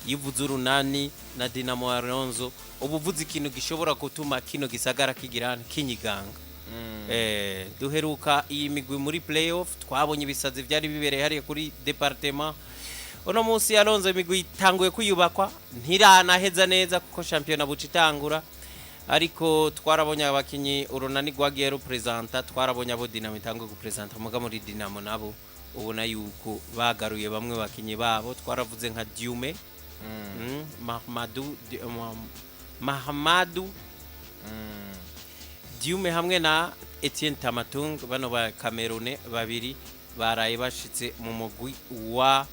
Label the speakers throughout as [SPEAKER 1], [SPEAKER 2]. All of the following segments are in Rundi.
[SPEAKER 1] yivuze Urunani na Dynamo Alonso ubuvuze ikintu gishobora gutuma kino gisagara kigirana kinyiganga. Duheruka iyi migwi muri playoff twabonye ibisazi byari bibereye hariya kuri departement. Ono munsi Alonso imigwi itanguye kuyubakwa ntiranaheza neza kuko champion bucitangura, ariko twarabonye abakinyi Urunani Bagiye representa, twarabonye abo Dynamo itanguye gupresenta muga muri Dynamo nabo ubona yuko bagaruye bamwe bakinyi babo, twaravuze nka Diume Mahamadou Diume hamwe na Etienne Tamatung, bano ba Cameroon babiri baraye bashitse mu mugwi wa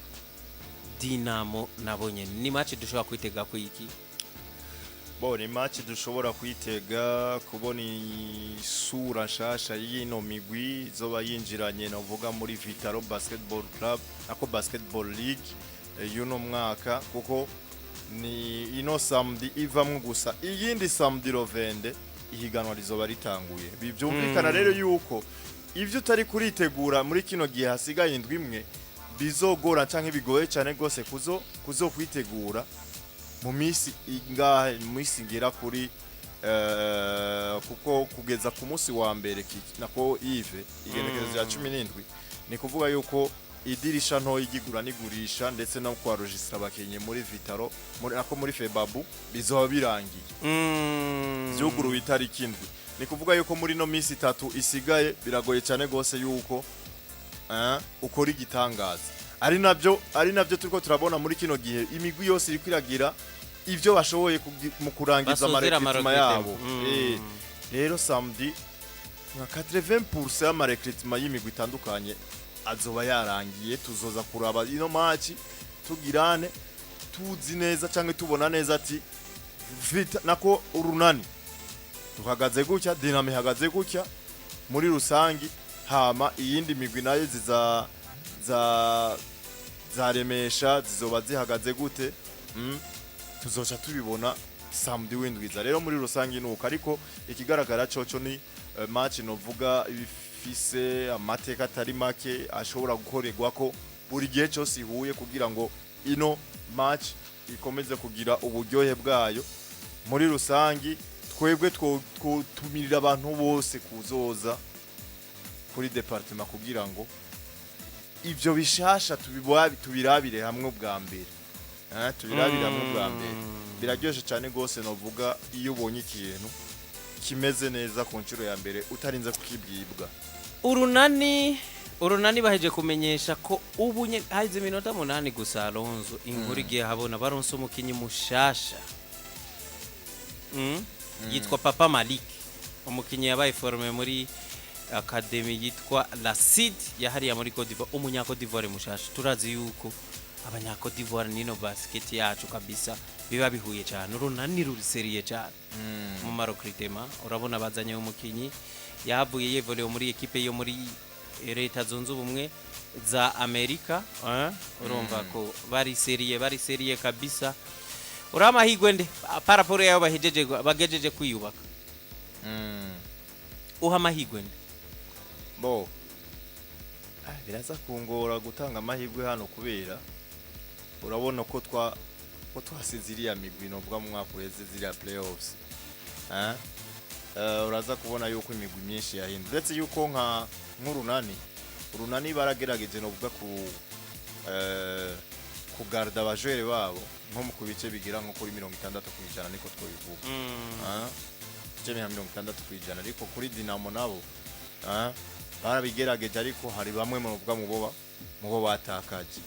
[SPEAKER 1] Dynamo nabonye. Ni match dushobora kwitega ku iki?
[SPEAKER 2] Bo ni match dushobora kwitega kubona isura nshasha y'ino migwi zoba yinjiranye navuga muri Vitaro Basketball Club ako Basketball League y'uno mwaka, kuko ni ino samedi ivamwe gusa, iyindi samedi rovende ihiganwa rizoba ritanguye. Bivyumvikana rero yuko ivyo utari kuritegura muri kino gihe hasigaye indwi imwe bizogora canke bigoye cyane gose kuzo kwitegura mu misi ingahe, mu misi ngira kuri kuko kugeza ku munsi wa mbere nako Yves igenekerezo ya 17 ni kuvuga yuko idirisha nto y'igigura nigurisha ndetse no kwa registra abakenye muri Vitaro muri Febabu bizoba birangiye byuguru itariki indwi. Ni kuvuga yuko muri no misi 3 isigaye biragoye cyane gose yuko ukora igitangaza. Ari nabyo turiko turabona muri kino gihe imigwi yose iri kwiragira ivyo bashoboye mu kurangiza amarekritima yabo. Rero samedi nka 80% y'amarekritima y'imigwi itandukanye azoba yarangiye. Tuzoza kuraba ino match tugirane tuzi neza canke tubona neza ati Vita nako Urunani tuhagaze gutya, Dynamo ihagaze gutya muri rusangi, hama iyindi migwi nayo zaremesha zizoba zihagaze gute. Tuzoca tubibona samedi windwiza. Rero muri rusangi nuko, ariko ikigaragara coco ni match novuga ibifise amateka atari make ashobora gukorerwa ko buri gihe cyose ihuye kugira ngo ino match ikomeze kugira uburyohe bwayo. Muri rusangi twebwe tumirira abantu bose kuzoza kuri departement kugira ngo ivyo bishasha tubirabire hamwe bwa mbere. Tubirabire hamwe bwa mbere biraryoshe cyane gose novuga iyo ubonye ikintu kimeze neza ku nshuro ya mbere utarinze kukibwibwa.
[SPEAKER 1] Urunani baheje kumenyesha ko ubunye haize minota 8 gusa Alonso inkuru igiye habona baronse umukinyi mushasha yitwa Papa Malik, umukinyi yabaye forme muri academy yitwa La Cid yahariya muri Cote d'Ivoire, umunyako d'Ivoire mushasha. Turazi yuko abanyako d'Ivoire nino basket yacu kabisa biba bihuye cyane. Urunani ruriseriye cyane mu marokritema. Urabona bazanye umukinyi yahavuye yevoleye muri equipe yo muri Leta Zunze Ubumwe za Amerika. Urumva ko bari seriye kabisa. Uramahigwe nde paraporo yayo bagejeje kwiyubaka. Uhamahigwe nde
[SPEAKER 2] bo biraza kungora gutanga amahigwe hano kubera urabona ko twasiziriya migwi novuga mu mwaka ureze ziriya playoffs. Uraza kubona yuko imigwi myinshi yahinduye, ndetse yuko Urunani baragerageje novuga kugarda abajere babo nko mu kubice bigira nko kuri 60% niko twobivuga. Cemi 60%, ariko kuri Dynamo nabo barabigerageje, ariko hari bamwe mu novuga mu bo batakaje.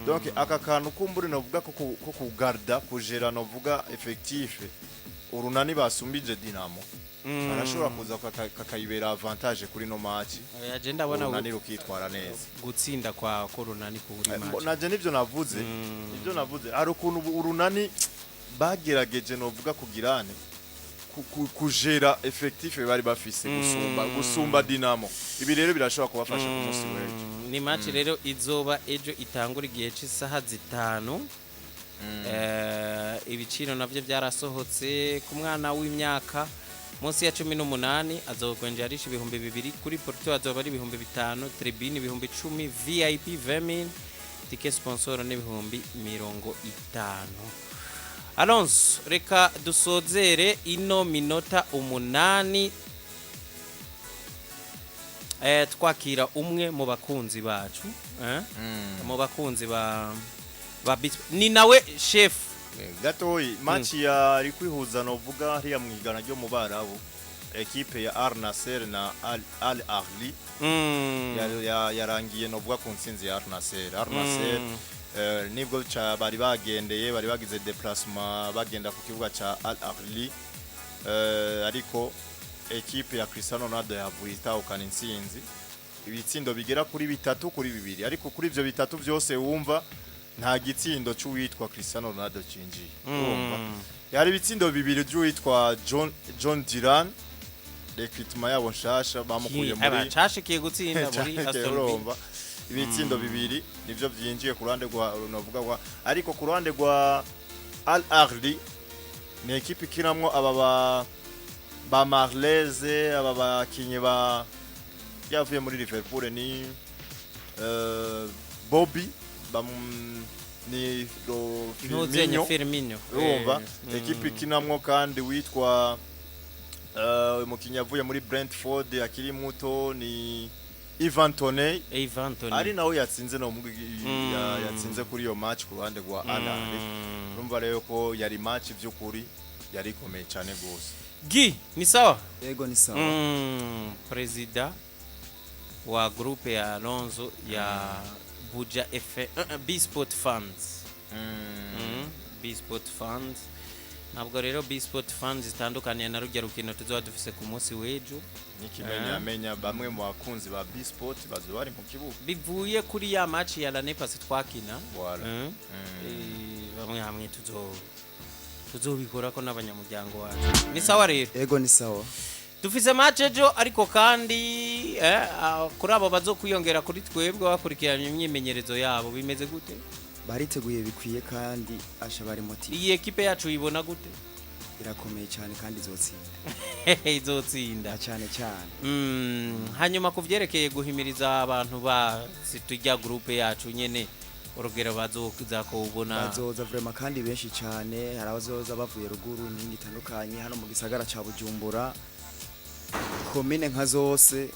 [SPEAKER 2] Donc aka kantu kumbure novuga ko kugarda kujera novuga effectif Urunani basumbije Dynamo arashobora kuza kakayibera avantage kuri no match.
[SPEAKER 1] Agenda bona
[SPEAKER 2] Urunani rukitwara neza
[SPEAKER 1] gutsinda kwa Urunani ku buri match.
[SPEAKER 2] Naje nivyo navuze ari ukuntu Urunani bagerageje novuga kugirane kujera effectif bari bafise gusumba Dynamo. Ibi rero birashobora kubafasha ku munsi w'ejo.
[SPEAKER 1] Ni match rero izoba ejo itangura igihe cy'isaha 5. Ibiciro navyo byarasohotse ku mwana w'imyaka munsi ya 18 azokwenje arisha 2000 kuri Porto azoba ari 5000, tribune 10,000, VIP 20,000, tike sponsor n'ibihumbi 50. Alonso reka dusozere ino minota 8 twakira umwe mu bakunzi bacu mu bakunzi ba ni nawe chef
[SPEAKER 2] gatoyi match ya rikwihuza no vuga hariya mwigana ryo mu Barabu equipe ya Al Nassr na Al Ahli yarangiye no vuga ku ntsinzi ya Al Nassr nibwo bari bagendeye bari bagize déplacement bagenda ku kibuga ca Al Ahli ariko equipe ya Cristiano Ronaldo yavuye itahukana intsinzi ibitsindo bigera kuri 3-2 ariko kuri ivyo 3 byose wumva nta gitsindo cy'uwitwa Cristiano Ronaldo cinjiye wumva yari ibitsindo 2 by'uwitwa John Duran recruitment yabo nshasha bamukuye muri
[SPEAKER 1] abashashikiye gutsinda muri Aston Villa
[SPEAKER 2] ibitsindo 2 nivyo byinjiye ku ruhande rwa novuga ariko ku ruhande rwa Al Ahly ni equipe kiramwo aba ba Marleze aba bakinye ba yavuye muri Liverpool ni Bobby ni
[SPEAKER 1] Firmino
[SPEAKER 2] urumva equipe kinamwo kandi witwa umukinyi yavuye muri Brentford akiri muto ni Ivan Toney ari nawe yatsinze no yatsinze kuri iyo match ku ruhande rwa Al Ahly urumva rero ko yari match by'ukuri yari komeye cyane gose
[SPEAKER 1] Gi ni sawa
[SPEAKER 3] yego ni sawa
[SPEAKER 1] president wa groupe ya Alonso ya Buja B Sport Funds B Sport Funds nabwo rero B Sport Funds zitandukanye na rujya rukino tuzoba dufise ku munsi w'ejo
[SPEAKER 2] nikimenya bamwe mu bakunzi ba B Sport bazo bari mu kibuga
[SPEAKER 1] bivuye kuri ya match ya la Nepasi twakina bamwe hamwe tuzobikora ko n'abanyamuryango wacu ni sawa rero
[SPEAKER 3] yego ni sawa
[SPEAKER 1] dufise match ejo ariko kandi kuri abo bazokwiyongera kuri twebwe bakurikiranye imyimenyerezo yabo bimeze gute
[SPEAKER 3] bariteguye bikwiye kandi asha bari motive
[SPEAKER 1] iyi equipe yacu ibona gute
[SPEAKER 3] irakomeye cyane kandi izotsinda
[SPEAKER 1] izotsinda
[SPEAKER 3] cyane cyane
[SPEAKER 1] hanyuma kuvyerekeye guhimiriza abantu ba situjya groupe yacu nyene urugero bazoza ko ubona
[SPEAKER 3] bazoza vraiment kandi benshi cyane harabazoza bavuye ruguru n'indi tandukanye hano mu gisagara ca Bujumbura komine nka zose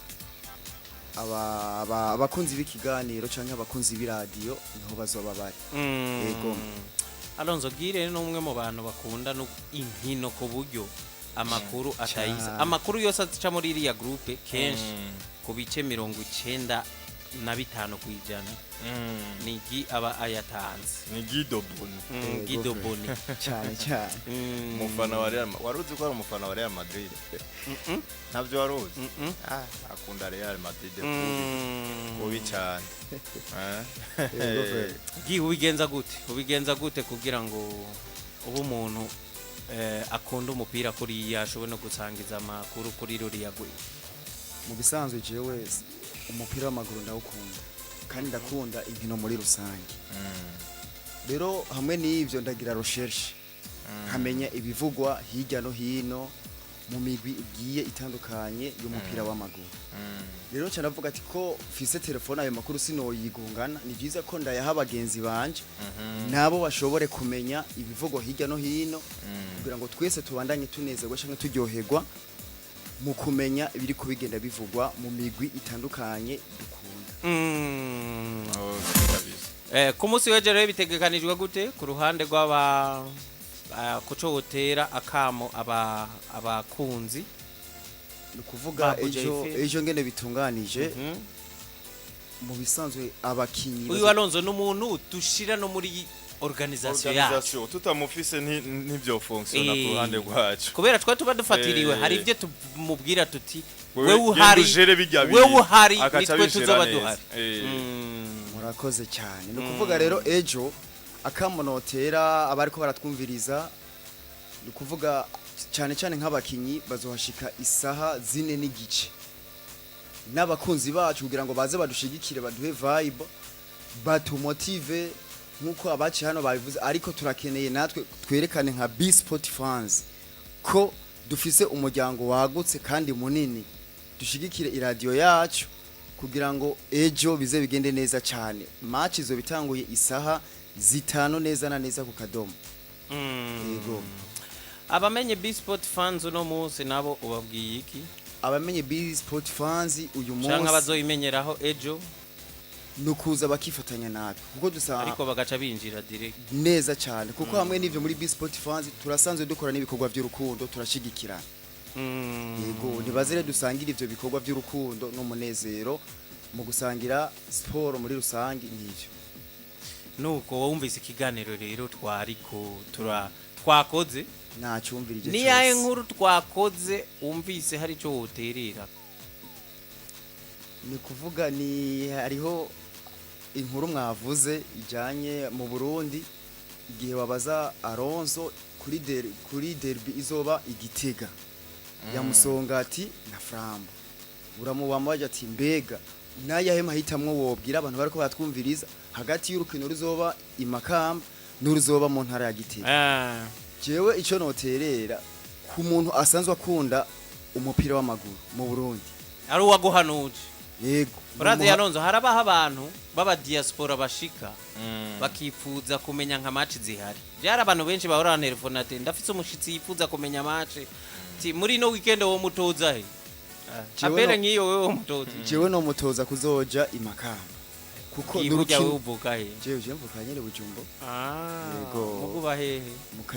[SPEAKER 3] abakunzi b'ikiganiro canke abakunzi b'iradio niho bazoba bari yego
[SPEAKER 1] Alonso Gire ni umwe mu bantu bakunda no inkino ku buryo amakuru atayiza amakuru yose aca muri iriya groupe kenshi ku bice 95 kwijana nigi aba ayatanze
[SPEAKER 2] ni Guido
[SPEAKER 1] Boni
[SPEAKER 3] cyane
[SPEAKER 2] umufana wa Real waruzi ko ari umufana wa Real Madrid ntabyo waruzi akunda Real Madrid kubi cyane ubigenza gute kugira ngo ubu umuntu akunda umupira kuri yashobora no gusangiza amakuru kuri ruriya gwe
[SPEAKER 3] mu bisanzwe jewe umupira w'amaguru ndawukunda kandi ndakunda inkino muri rusange rero hamwe n'ivyo ndagira recherche nkamenya ibivugwa hirya no hino mu migwi igiye itandukanye y'umupira w'amaguru rero cyanavuga ati ko fise telefone ayo makuru sinoyigungana ni byiza ko ndayaha abagenzi banje nabo bashobore kumenya ibivugwa hirya no hino kugira ngo twese tubandanye tunezerwa cyangwa turyoherwa mu kumenya ibiri kubigenda bivugwa mu migwi itandukanye dukunda
[SPEAKER 1] ku munsi w'ejo rero bitegekanijwe gute ku ruhande rw'aba kuco wotera akamo abakunzi
[SPEAKER 3] nukuvuga ejo ngene bitunganije mu bisanzwe abakinyi
[SPEAKER 1] uyu Alonso n'umuntu dushira no muri organisation yacu
[SPEAKER 2] tutamufise n'ibyo fonctiona ku ruhande rwacu
[SPEAKER 1] kubera twa tuba dufatiriwe hari ibyo tumubwira tuti wewe uhari nitwe tuzoba duhari
[SPEAKER 3] murakoze cyane nukuvuga rero ejo akamonotera abariko baratwumviriza nukuvuga cyane cyane nk'abakinyi bazohashika isaha 4 n'igice n'abakunzi bacu kugira ngo baze badushigikire baduhe vibe batumotive nkuko abaci hano babivuze ariko turakeneye natwe twerekane nka B Sport Fans ko dufise umuryango wagutse kandi munini dushigikire iradio yacu kugira ngo ejo bize bigende neza cyane. Match izo bitanguye isaha 5 neza na neza ku kadomo. Yego.
[SPEAKER 1] Abamenye B-Sport fans uno munsi nabo ubabwiye iki?
[SPEAKER 3] Abamenye B-Sport fans uyu munsi
[SPEAKER 1] cyangwa bazoyimenyeraho ejo
[SPEAKER 3] nukuza bakifatanya nabi kuko dusanga
[SPEAKER 1] ariko bagaca binjira direct
[SPEAKER 3] neza cyane kuko hamwe n'ivyo muri B-Sport fans turasanzwe dukora n'ibikorwa by'urukundo turashigikirana. Yego nibazire dusangira ivyo bikorwa by'urukundo n'umunezero mu gusangira sport muri rusangi n'ivyo.
[SPEAKER 1] Nuko wumvise ikiganiro rero twakoze
[SPEAKER 3] nacyumvirije
[SPEAKER 1] ni yaye nkuru twakoze umvise hari cyo woterera.
[SPEAKER 3] Ni kuvuga ni hariho inkuru mwavuze ijanye mu Burundi igihe wabaza Alonso kuri derby izoba igitega ya Musongati na Frambo uramubamaje ati mbega nayahe mahitamwo wobwira abantu bariko batwumviriza hagati y'urukino ruzoba imakamba n'uruzoba mu ntara ya Gitega. Jewe ico noterera ku muntu asanzwe akunda umupira w'amaguru mu Burundi
[SPEAKER 1] ari uwaguhanuje.
[SPEAKER 3] Yego
[SPEAKER 1] Urazi Alonso harabaho abantu baba diaspora bashika bakifuza kumenya nka match zihari. Byara abantu benshi bahora telefone ati ndafise umushitsi yifuza kumenya match ti muri no weekend wo mutoza he. Apere ngiyo wewe mutoza.
[SPEAKER 3] Jewe no mutoza kuzoja imakamba. Kuko
[SPEAKER 1] n'urukino uvuga he.
[SPEAKER 3] Jewe mvuka nyene Bujumbura.
[SPEAKER 1] Yego. Muguba hehe?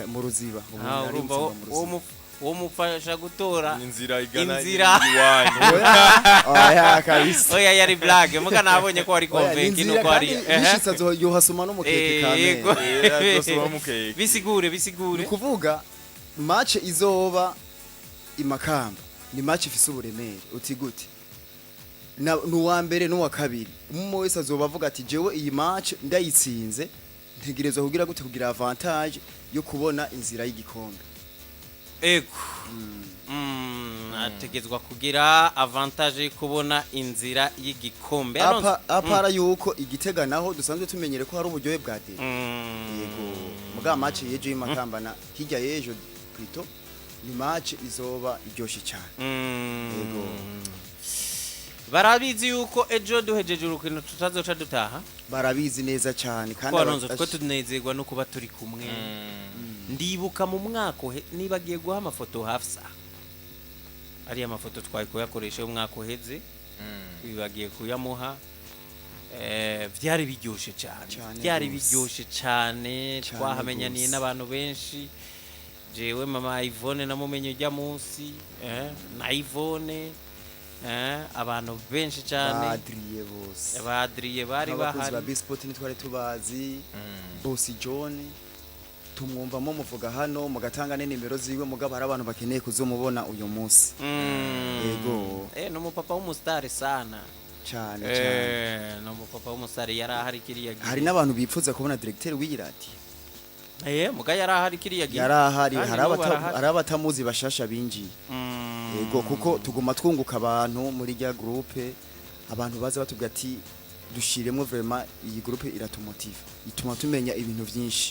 [SPEAKER 3] Mu Ruziba.
[SPEAKER 1] Urumva wo mufasha gutora
[SPEAKER 2] inzira igana
[SPEAKER 1] iwanyu.
[SPEAKER 3] Oya kabisa.
[SPEAKER 1] Oya yari blague muga nabonye ko ari convenki no ko ari
[SPEAKER 3] bishitsa zo yohasoma no mukeke kame.
[SPEAKER 2] Yego mukeke.
[SPEAKER 1] Bisigure.
[SPEAKER 3] Kuvuga match izoba imakamba ni match ifise uburemere uti gute nuwa mbere nuwa kabiri umwe wese azoba avuga ati jewe iyi match ndayitsinze ntegerezwa kugira gute kugira avantage yo kubona inzira y'igikombe.
[SPEAKER 1] Ego ategezwa kugira avantage yo kubona inzira y'igikombe.
[SPEAKER 3] Apara yuko igitega naho dusanzwe tumenyere ko hari uburyohe bwa dede. Yego muga match yejo y'imakambana hirya yejo kwito ni match izoba iryoshe cyane. Yego
[SPEAKER 1] barabizi yuko ejo duhejeje urukino tutazoca dutaha.
[SPEAKER 3] Barabizi neza cyane kandi
[SPEAKER 1] Alonso twe tunezerwa no kuba turi kumwe. Ndibuka mu mwaka nibagiye guha amafoto hafsa ari amafoto twayikoyakoresha mu mwaka uheze bibagiye kuyamuha byari biryoshe cyane twahamenyaniye n'abantu benshi. Jewe mama Yvonne namumenye ujya munsi na Yvonne abantu benshi cyane badriye bari bahari
[SPEAKER 3] ba B-Sport ni twari tubazi Boss John tumwumvamo muvuga hano mugatanga nimero ziwe mugabo hari abantu bakeneye kuzomubona uyu munsi. Yego
[SPEAKER 1] no mupapa w'umustar sana
[SPEAKER 3] cyane
[SPEAKER 1] no mupapa w'umustar yari ahari kiriya gihe.
[SPEAKER 3] Hari n'abantu bipfuza kubona directeur w'irati
[SPEAKER 1] muga yari ahari kiriya gihe.
[SPEAKER 3] Yari ahari hari abatamuzi bashasha binjiye. Yego kuko tuguma twunguka abantu muri rya groupe abantu baza batubwira ati dushiremo vraiment iyi groupe iratumotive ituma tumenya ibintu byinshi.